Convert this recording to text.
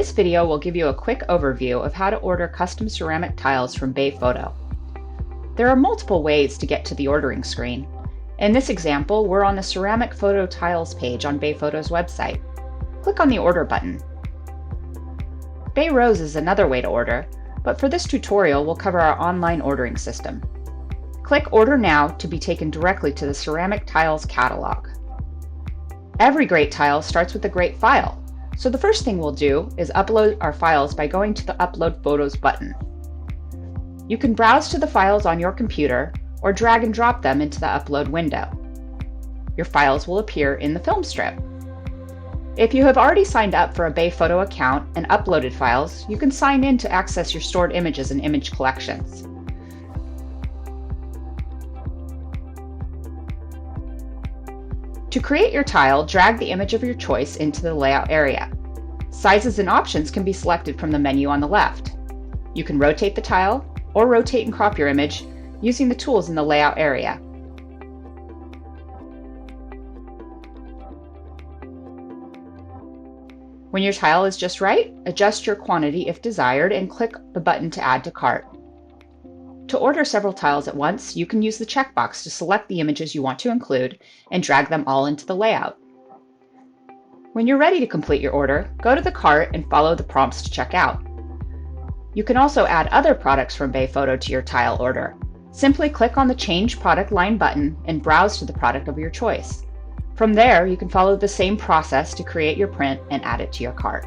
This video will give you a quick overview of how to order custom ceramic tiles from BayPhoto. There are multiple ways to get to the ordering screen. In this example, we're on the Ceramic Photo Tiles page on BayPhoto's website. Click on the Order button. Bay Rose is another way to order, but for this tutorial we'll cover our online ordering system. Click Order Now to be taken directly to the Ceramic Tiles catalog. Every Great tile starts with a Great file, so the first thing we'll do is upload our files by going to the Upload Photos button. You can browse to the files on your computer or drag and drop them into the Upload window. Your files will appear in the film strip. If you have already signed up for a BayPhoto account and uploaded files, you can sign in to access your stored images and image collections. To create your tile, drag the image of your choice into the layout area. Sizes and options can be selected from the menu on the left. You can rotate the tile or rotate and crop your image using the tools in the layout area. When your tile is just right, adjust your quantity if desired and click the button to add to cart. To order several tiles at once, you can use the checkbox to select the images you want to include and drag them all into the layout. When you're ready to complete your order, go to the cart and follow the prompts to check out. You can also add other products from BayPhoto to your tile order. Simply click on the Change Product Line button and browse to the product of your choice. From there, you can follow the same process to create your print and add it to your cart.